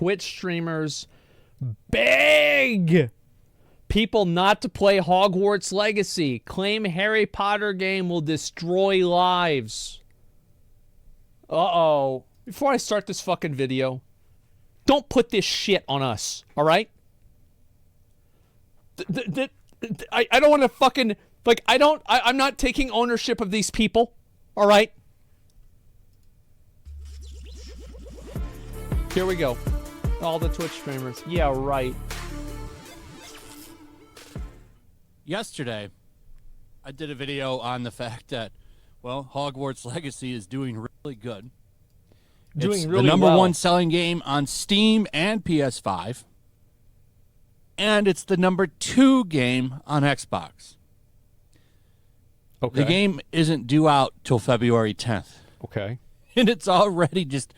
Twitch streamers beg people not to play Hogwarts Legacy. Claim Harry Potter game will destroy lives. Uh-oh. Before I start this fucking video, don't put this shit on us, all right? I don't want to fucking, like, I'm not taking ownership of these people, all right? Here we go. All the Twitch streamers. Yeah, right. Yesterday, I did a video on the fact that, well, Hogwarts Legacy is doing really good. It's the number one selling game on Steam and PS5. And it's the number 2 game on Xbox. Okay. The game isn't due out till February 10th. Okay. And it's already just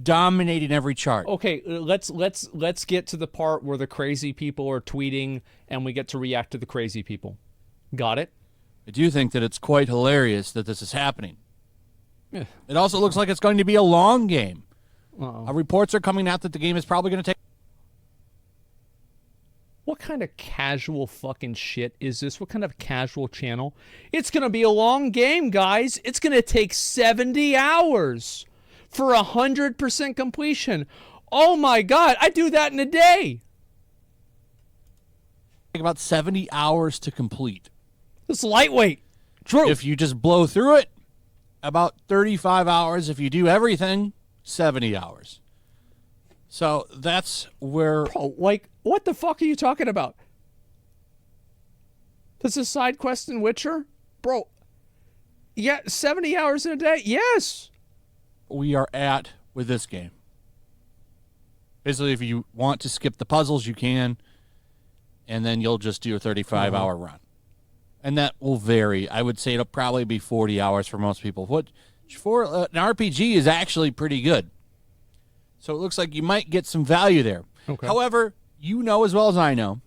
dominating every chart. Okay, let's get to the part where the crazy people are tweeting and we get to react to the crazy people. Got it? I do think that it's quite hilarious that this is happening. Yeah. It also looks like it's going to be a long game. Uh-oh. Reports are coming out that the game is probably going to take... What kind of casual fucking shit is this? What kind of casual channel? It's going to be a long game, guys. It's going to take 70 hours for 100% completion. Oh my God, I do that in a day. Take about 70 hours to complete. It's lightweight. True. If you just blow through it, about 35 hours. If you do everything, 70 hours. So that's where... Bro, like, what the fuck are you talking about? This is side quest in Witcher? Bro, yeah, 70 hours in a day? Yes. We are at with this game. Basically, if you want to skip the puzzles, you can, and then you'll just do a 35-hour run. And that will vary. I would say it'll probably be 40 hours for most people. What for an RPG is actually pretty good. So it looks like you might get some value there. Okay. However, you know as well as I know,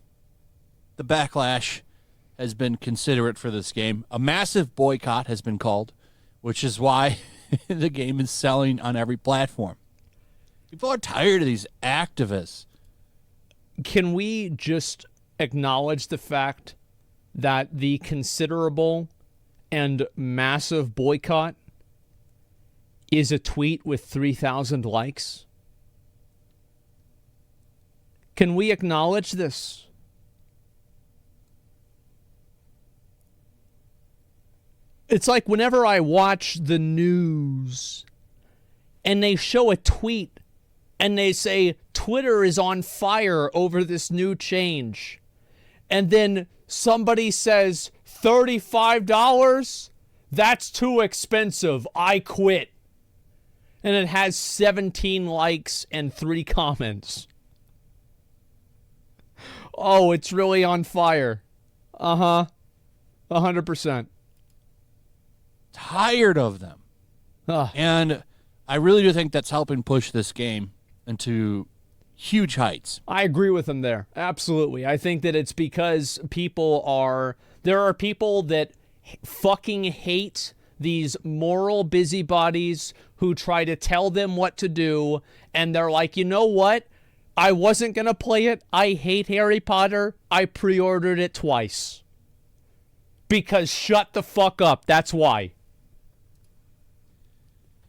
the backlash has been considerate for this game. A massive boycott has been called, which is why the game is selling on every platform. People are tired of these activists. Can we just acknowledge the fact that the considerable and massive boycott is a tweet with 3,000 likes? Can we acknowledge this? It's like whenever I watch the news and they show a tweet and they say Twitter is on fire over this new change, and then somebody says $35? That's too expensive. I quit. And it has 17 likes and 3 comments. Oh, it's really on fire. Uh-huh. 100%. Tired of them. And I really do think that's helping push this game into huge heights. I agree with him there. Absolutely. I think that it's because there are people that fucking hate these moral busybodies who try to tell them what to do, and they're like, you know what? I wasn't going to play it. I hate Harry Potter. I pre-ordered it twice. Because shut the fuck up. That's why.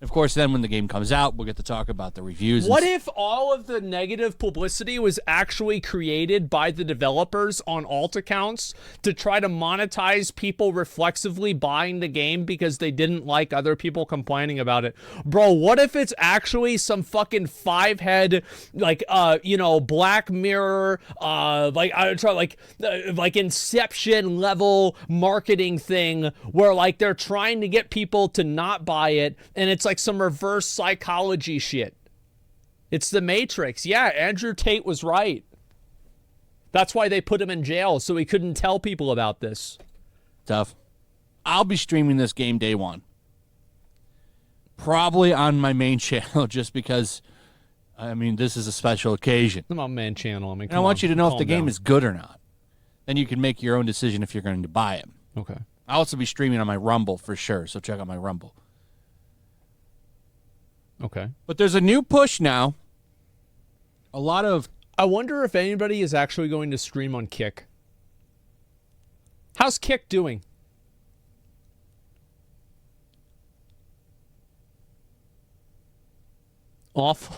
Of course, then when the game comes out, we'll get to talk about the reviews. What if all of the negative publicity was actually created by the developers on alt accounts to try to monetize people reflexively buying the game because they didn't like other people complaining about it? Bro, what if it's actually some fucking 5-head, like, Black Mirror, like Inception level marketing thing where, like, they're trying to get people to not buy it, and it's like some reverse psychology shit. It's the Matrix. Yeah, Andrew Tate was right. That's why they put him in jail, so he couldn't tell people about this. Tough. I'll be streaming this game day one. Probably on my main channel, just because, I mean, this is a special occasion. I'm on main channel. I want you to know if the game is good or not. Then you can make your own decision if you're going to buy it. Okay. I'll also be streaming on my Rumble for sure, so check out my Rumble. Okay. But there's a new push now a lot of... I wonder if anybody is actually going to stream on Kick. How's Kick doing? Awful.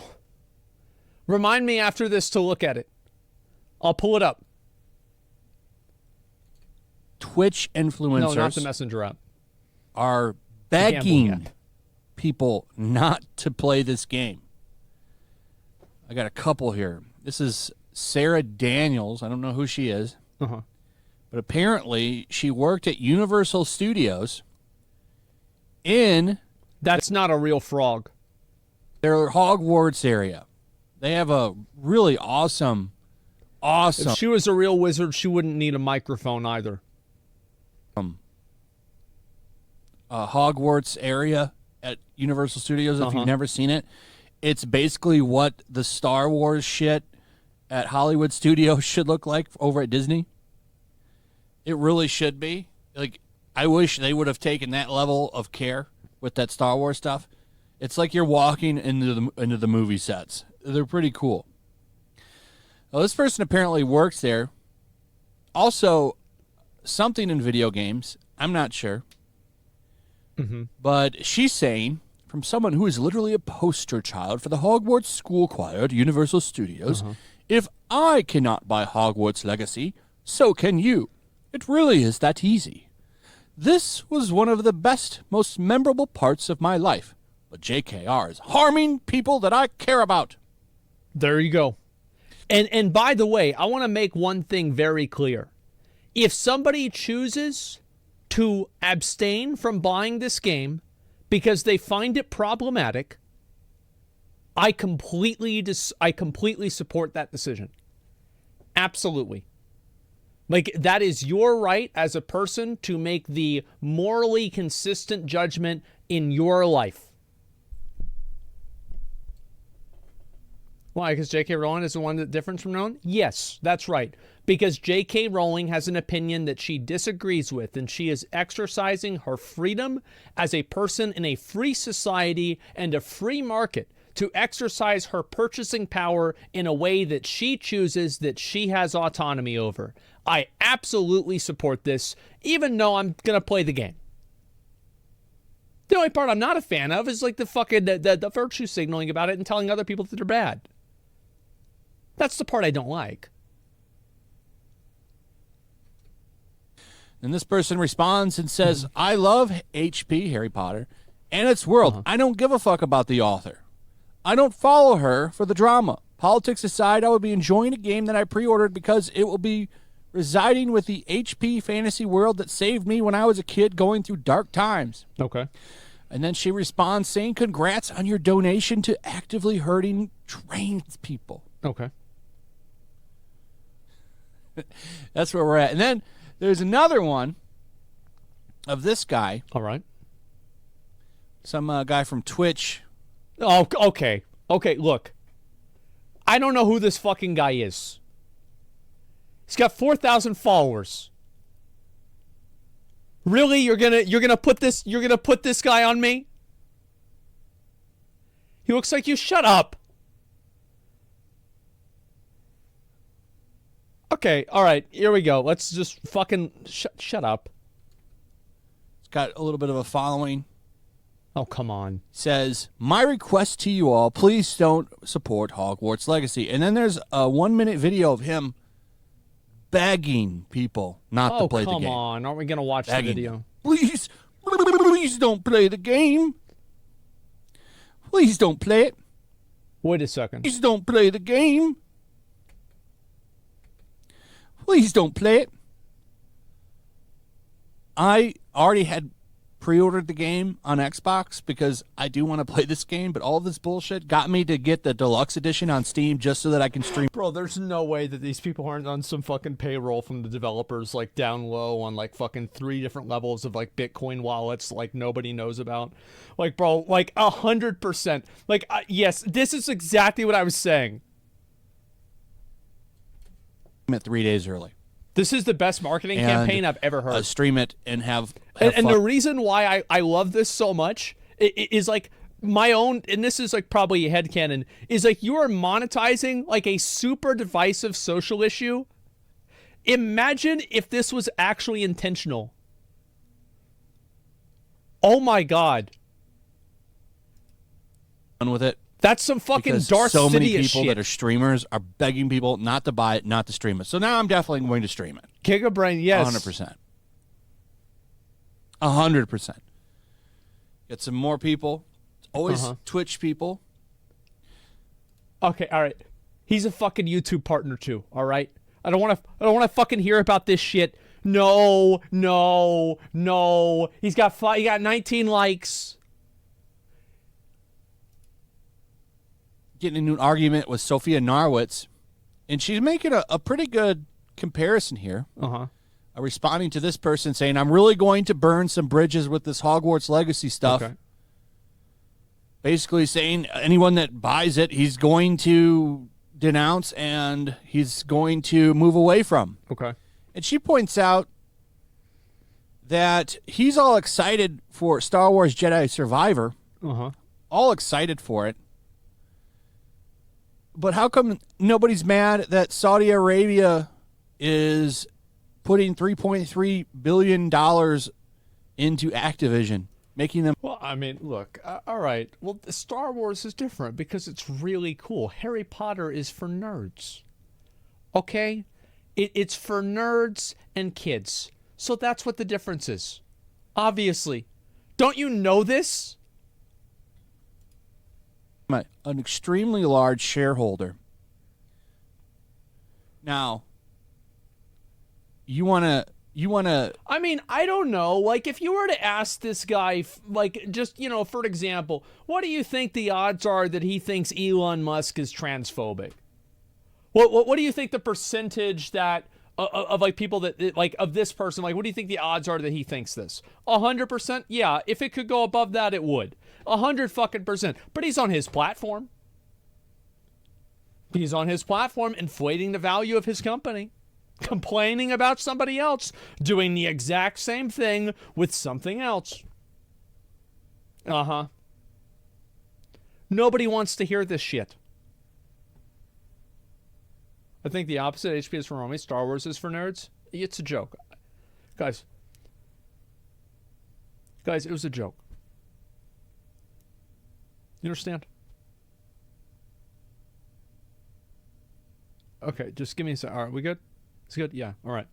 Remind me after this to look at it. I'll pull it up. Twitch influencers... No, not the Messenger app. ...are begging people not to play this game. I got a couple here. This is Sarah Daniels. I don't know who she is. Uh-huh. But apparently she worked at Universal Studios in... That's not a real frog. Their Hogwarts area. They have a really awesome... If she was a real wizard, she wouldn't need a microphone either. Hogwarts area at Universal Studios, if you've never seen it. It's basically what the Star Wars shit at Hollywood Studios should look like over at Disney. It really should be. Like, I wish they would have taken that level of care with that Star Wars stuff. It's like you're walking into the movie sets. They're pretty cool. Well, this person apparently works there. Also, something in video games. I'm not sure. Mm-hmm. But she's saying, from someone who is literally a poster child for the Hogwarts School Choir at Universal Studios, if I cannot buy Hogwarts Legacy, so can you. It really is that easy. This was one of the best, most memorable parts of my life. But JKR is harming people that I care about. There you go. And by the way, I want to make one thing very clear. If somebody chooses to abstain from buying this game because they find it problematic, I completely support that decision. Absolutely. Like, that is your right as a person to make the morally consistent judgment in your life. Why? Because J.K. Rowling is the one that's different from Rowling? Yes, that's right. Because J.K. Rowling has an opinion that she disagrees with, and she is exercising her freedom as a person in a free society and a free market to exercise her purchasing power in a way that she chooses, that she has autonomy over. I absolutely support this, even though I'm going to play the game. The only part I'm not a fan of is like the fucking the virtue signaling about it and telling other people that they're bad. That's the part I don't like. And this person responds and says, I love HP, Harry Potter, and its world. I don't give a fuck about the author. I don't follow her for the drama. Politics aside, I would be enjoying a game that I pre-ordered because it will be residing with the HP fantasy world that saved me when I was a kid going through dark times. Okay. And then she responds saying, congrats on your donation to actively hurting trans people. Okay. That's where we're at. And then there's another one of this guy. All right. Some guy from Twitch. Oh, okay. Okay, look. I don't know who this fucking guy is. He's got 4,000 followers. Really? You're gonna put this guy on me? He looks like you. Shut up. Okay, all right, here we go. Let's just fucking shut up. It's got a little bit of a following. Oh, come on. Says, my request to you all, please don't support Hogwarts Legacy. And then there's a 1-minute video of him begging people not to play the game. Oh, come on. Aren't we going to watch the video? Please don't play the game. Please don't play it. Wait a second. Please don't play the game. Please don't play it. I already had pre-ordered the game on Xbox because I do want to play this game, but all this bullshit got me to get the deluxe edition on Steam just so that I can stream. Bro, there's no way that these people aren't on some fucking payroll from the developers, like down low on like fucking 3 different levels of like Bitcoin wallets like nobody knows about. Like, bro, like 100%. Like, yes, this is exactly what I was saying. It 3 days early. This is the best marketing campaign I've ever heard. Stream it and have and the reason why I love this so much is like, my own, and this is like probably a headcanon, is like you are monetizing like a super divisive social issue. Imagine if this was actually intentional. Oh my God. With it. That's some fucking because Darth so many Sidious people shit. that are streamers are begging people not to buy it, not to stream it. So now I'm definitely going to stream it. Gigabrain, yes. 100%. 100%. Get some more people. It's always Twitch people. Okay, all right. He's a fucking YouTube partner too, all right? I don't want to fucking hear about this shit. No. He got 19 likes. Getting into an argument with Sophia Narwitz, and she's making a pretty good comparison here. Responding to this person saying, I'm really going to burn some bridges with this Hogwarts Legacy stuff. Okay. Basically saying anyone that buys it, he's going to denounce and he's going to move away from. Okay. And she points out that he's all excited for Star Wars Jedi Survivor. All excited for it. But how come nobody's mad that Saudi Arabia is putting $3.3 billion into Activision, making them... Well, I mean, look, all right. Well, Star Wars is different because it's really cool. Harry Potter is for nerds. Okay? It's for nerds and kids. So that's what the difference is. Obviously. Don't you know this? An extremely large shareholder. Now, you want to... I mean, I don't know. Like, if you were to ask this guy, like, just, you know, for example, what do you think the odds are that he thinks Elon Musk is transphobic? What do you think the percentage that of like people that like of this person, like, what do you think the odds are that he thinks this? 100%? Yeah. If it could go above that, it would. 100%. But he's on his platform. He's on his platform, inflating the value of his company, complaining about somebody else doing the exact same thing with something else. Nobody wants to hear this shit. I think the opposite. HP is for normies. Star Wars is for nerds. It's a joke. Guys, it was a joke. You understand? Okay, just give me a second. All right, we good? It's good? Yeah, all right.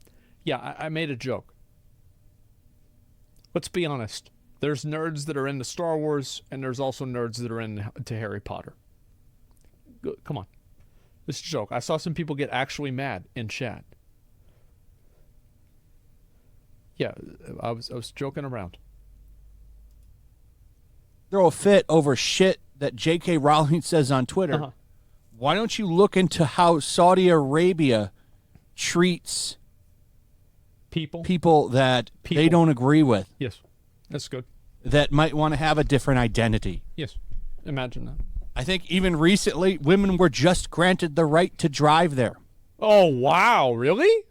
Yeah, I made a joke. Let's be honest. There's nerds that are into Star Wars, and there's also nerds that are into Harry Potter. Good. Come on. This is a joke. I saw some people get actually mad in chat. Yeah, I was joking around. Throw a fit over shit that J.K. Rowling says on Twitter. Why don't you look into how Saudi Arabia treats people that they don't agree with? Yes, that's good. That might want to have a different identity. Yes, imagine that. I think even recently, women were just granted the right to drive there. Oh, wow. Really?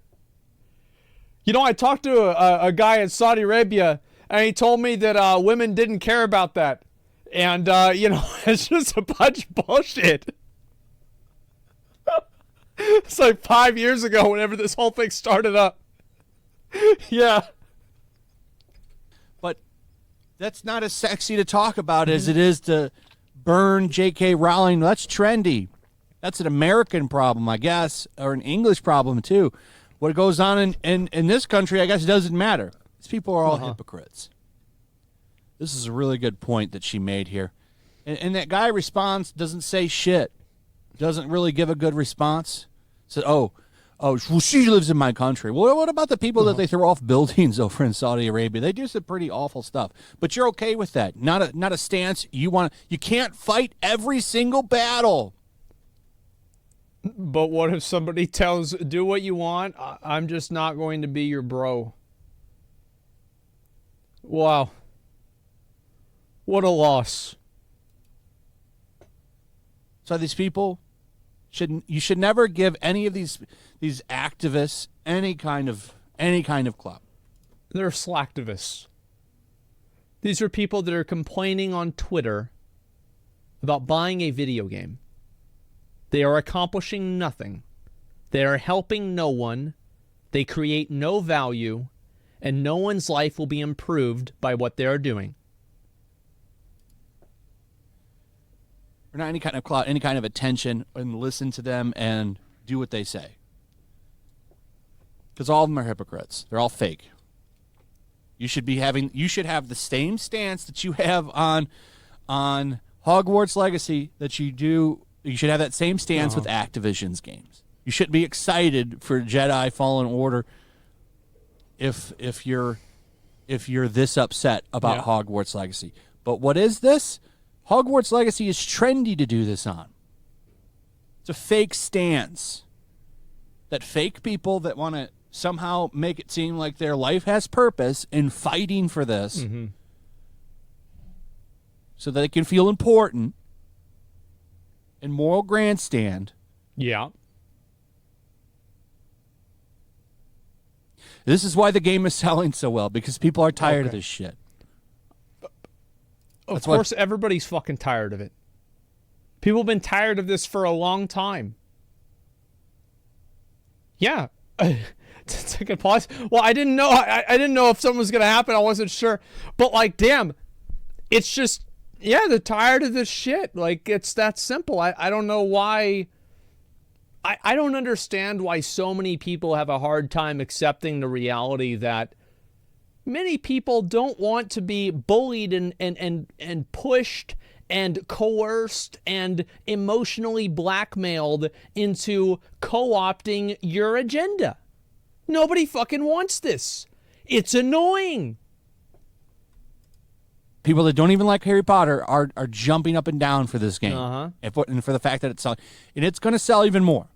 You know, I talked to a guy in Saudi Arabia, and he told me that women didn't care about that. And, you know, it's just a bunch of bullshit. It's like 5 years ago, whenever this whole thing started up. Yeah. But that's not as sexy to talk about as it is to burn J.K. Rowling. That's trendy. That's an American problem, I guess, or an English problem, too. What goes on in this country, I guess, doesn't matter. These people are all hypocrites. This is a really good point that she made here. And that guy responds, doesn't say shit. Doesn't really give a good response. Said, well, she lives in my country. Well, what about the people that they throw off buildings over in Saudi Arabia? They do some pretty awful stuff. But you're okay with that. Not a stance. You can't fight every single battle. But what if somebody tells, do what you want, I'm just not going to be your bro? Wow. What a loss. So these people, you should never give any of these activists any kind of clout. They're slacktivists. These are people that are complaining on Twitter about buying a video game. They are accomplishing nothing. They are helping no one. They create no value, and no one's life will be improved by what they are doing. Or not any kind of clout, any kind of attention, and listen to them and do what they say. Because all of them are hypocrites. They're all fake. You should have the same stance that you have on Hogwarts Legacy that you do. You should have that same stance with Activision's games. You shouldn't be excited for Jedi Fallen Order if you're this upset about Hogwarts Legacy. But what is this? Hogwarts Legacy is trendy to do this on. It's a fake stance that fake people that want to somehow make it seem like their life has purpose in fighting for this so that they can feel important and moral grandstand. Yeah. This is why the game is selling so well, because people are tired of this shit. Of course, everybody's fucking tired of it. People have been tired of this for a long time. Yeah. It's a good pause. Well, I didn't know. I didn't know if something was going to happen. I wasn't sure. But, like, damn, it's just, yeah, they're tired of this shit. Like, it's that simple. I don't know why. I don't understand why so many people have a hard time accepting the reality that many people don't want to be bullied and pushed and coerced and emotionally blackmailed into co-opting your agenda. Nobody fucking wants this. It's annoying. People that don't even like Harry Potter are jumping up and down for this game. And for the fact that it's selling. And it's going to sell even more.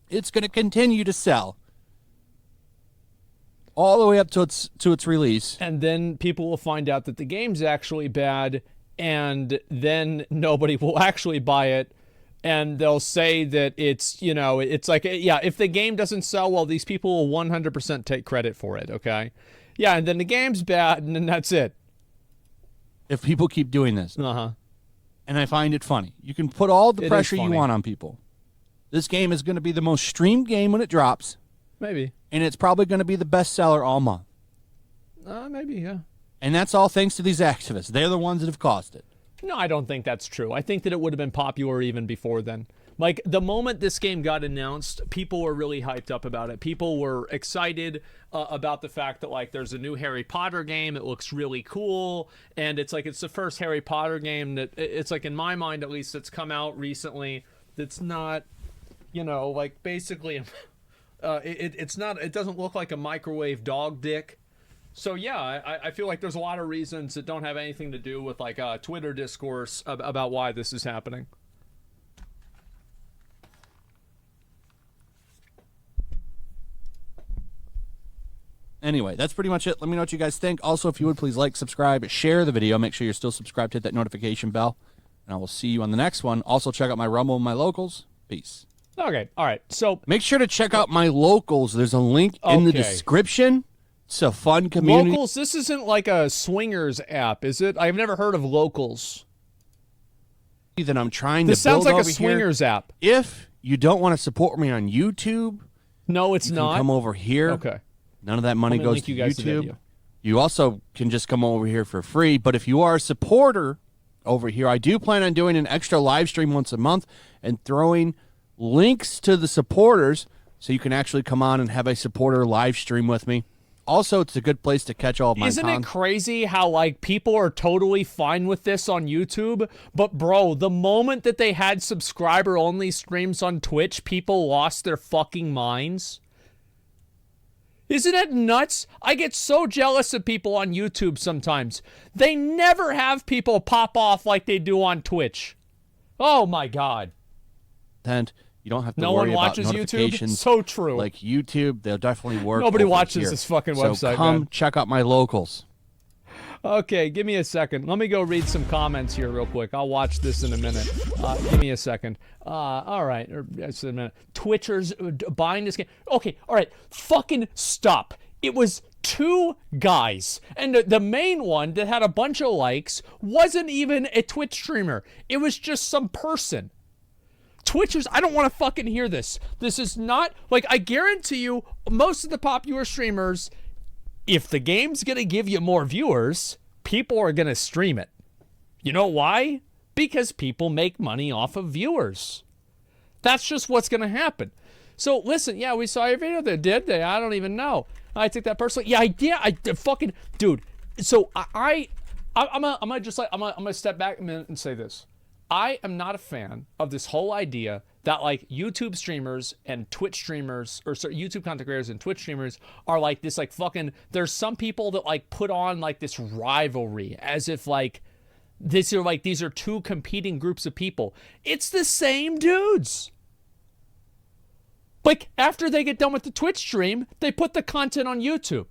It's going to continue to sell all the way up to its release. And then people will find out that the game's actually bad, and then nobody will actually buy it. And they'll say that it's, you know, it's like, yeah, if the game doesn't sell well, these people will 100% take credit for it, okay? Yeah, and then the game's bad, and then that's it. If people keep doing this. And I find it funny. You can put all the pressure you want on people. This game is going to be the most streamed game when it drops. Maybe. And it's probably going to be the best seller all month. Maybe, yeah. And that's all thanks to these activists. They're the ones that have caused it. No, I don't think that's true. I think that it would have been popular even before then. Like, the moment this game got announced, people were really hyped up about it. People were excited about the fact that, like, there's a new Harry Potter game. It looks really cool. And it's like, it's the first Harry Potter game that, it's like, in my mind, at least, that's come out recently that's not, you know, like, basically, it's not, it doesn't look like a microwave dog dick. So, yeah, I feel like there's a lot of reasons that don't have anything to do with, like, Twitter discourse about why this is happening. Anyway, that's pretty much it. Let me know what you guys think. Also, if you would, please like, subscribe, share the video. Make sure you're still subscribed. Hit that notification bell. And I will see you on the next one. Also, check out my Rumble and my locals. Peace. Okay, all right. So make sure to check out my locals. There's a link in the description. It's a fun community. Locals, this isn't like a swingers app, is it? I've never heard of Locals. That I'm trying this to build sounds like over a swingers here. app. If you don't want to support me on YouTube, no, it's not. Come over here. Okay. None of that money goes to YouTube. You also can just come over here for free. But if you are a supporter over here, I do plan on doing an extra live stream once a month and throwing links to the supporters so you can actually come on and have a supporter live stream with me. Also, it's a good place to catch all of my Isn't it crazy how, like, people are totally fine with this on YouTube? But, bro, the moment that they had subscriber-only streams on Twitch, people lost their fucking minds. Isn't it nuts? I get so jealous of people on YouTube sometimes. They never have people pop off like they do on Twitch. Oh, my God. And you don't have to no worry one watches about notifications. YouTube? So true. Like YouTube, they'll definitely work. Nobody watches here. this fucking so website, come man. check out my locals. Okay, give me a second. Let me go read some comments here real quick. I'll watch this in a minute. Give me a second. All right. Just a minute. Twitchers buying this game. Okay, all right. Fucking stop. It was 2 guys. And the main one that had a bunch of likes wasn't even a Twitch streamer. It was just some person. Twitchers, I don't want to fucking hear this. This is not, like, I guarantee you, most of the popular streamers, if the game's going to give you more viewers, people are going to stream it. You know why? Because people make money off of viewers. That's just what's going to happen. So, listen, yeah, we saw your video there, did they? I don't even know. I take that personally. Yeah, I did. I fucking, dude. So, I'm gonna step back a minute and say this. I am not a fan of this whole idea that, like, YouTube streamers and Twitch streamers, or sorry, YouTube content creators and Twitch streamers are like this, like, fucking, there's some people that, like, put on, like, this rivalry as if, like, these are 2 competing groups of people. It's the same dudes. Like, after they get done with the Twitch stream, they put the content on YouTube.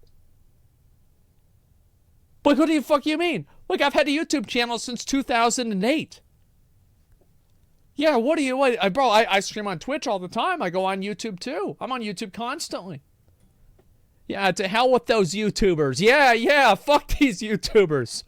Like, what the fuck you mean? Like, I've had a YouTube channel since 2008. Yeah, bro, I stream on Twitch all the time. I go on YouTube too. I'm on YouTube constantly. Yeah, to hell with those YouTubers. Yeah, fuck these YouTubers.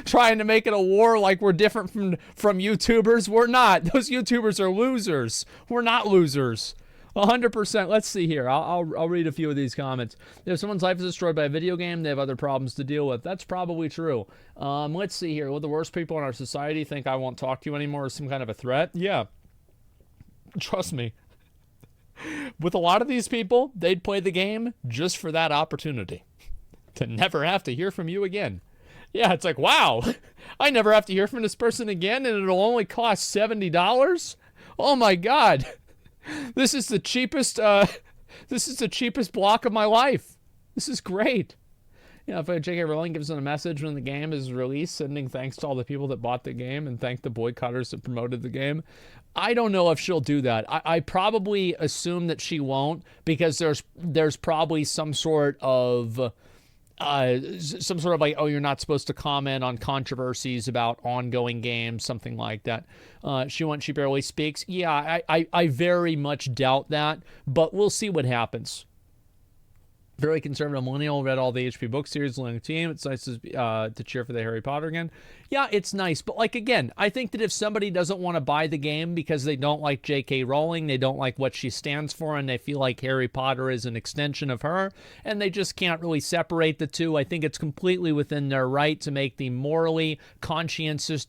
Trying to make it a war like we're different from YouTubers. We're not. Those YouTubers are losers. We're not losers. 100%. Let's see here. I'll read a few of these comments. If someone's life is destroyed by a video game, they have other problems to deal with. That's probably true. Let's see here. Will the worst people in our society think I won't talk to you anymore as some kind of a threat? Yeah. Trust me. With a lot of these people, they'd play the game just for that opportunity. To never have to hear from you again. Yeah, it's like, wow. I never have to hear from this person again, and it'll only cost $70? Oh my God. This is the cheapest block of my life. This is great. You know, if J.K. Rowling gives them a message when the game is released, sending thanks to all the people that bought the game and thank the boycotters that promoted the game, I don't know if she'll do that. I probably assume that she won't, because there's probably some sort of like, oh, you're not supposed to comment on controversies about ongoing games, something like that. She barely speaks. Yeah, I very much doubt that, but we'll see what happens. Very conservative millennial, read all the HP book series, Learning Team. It's nice to cheer for the Harry Potter again. Yeah, it's nice. But, like, again, I think that if somebody doesn't want to buy the game because they don't like J.K. Rowling, they don't like what she stands for, and they feel like Harry Potter is an extension of her, and they just can't really separate the two, I think it's completely within their right to make the morally conscientious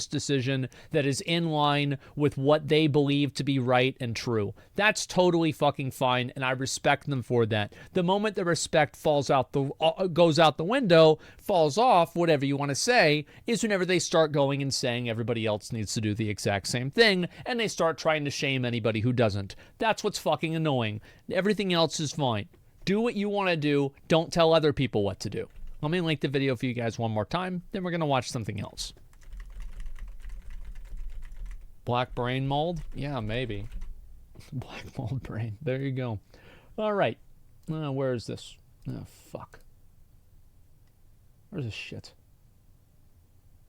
decision that is in line with what they believe to be right and true. That's totally fucking fine, and I respect them for that. The moment the respect goes out the window, falls off, whatever you want to say, is whenever they start going and saying everybody else needs to do the exact same thing, and they start trying to shame anybody who doesn't. That's what's fucking annoying. Everything else is fine. Do what you want to do. Don't tell other people what to do. Let me link the video for you guys one more time, then we're going to watch something else. Black brain mold? Yeah, maybe. Black mold brain. There you go. All right. Where is this? Oh, fuck. Where's this shit?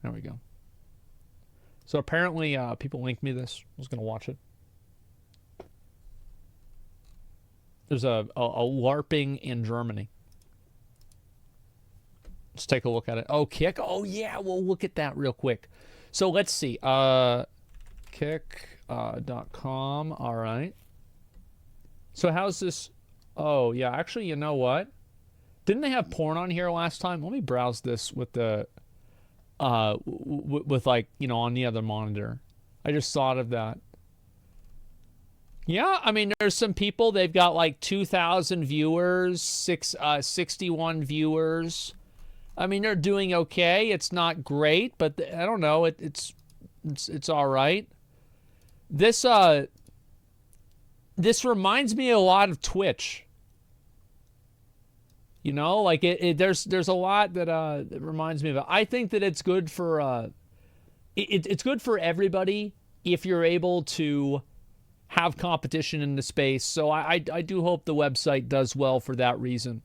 There we go. So apparently people linked me this. I was going to watch it. There's a LARPing in Germany. Let's take a look at it. Oh, Kick. Oh, yeah. We'll look at that real quick. So let's see. Kick.com. All right. So how's this? Oh, yeah. Actually, you know what? Didn't they have porn on here last time? Let me browse this with the, with like, you know, on the other monitor. I just thought of that. Yeah, I mean, there's some people, they've got like 2,000 viewers, 61 viewers. I mean, they're doing okay. It's not great, but I don't know. It's all right. This reminds me a lot of Twitch. You know, like there's a lot that reminds me of it. I think that it's good for it's good for everybody if you're able to have competition in the space. So I do hope the website does well for that reason.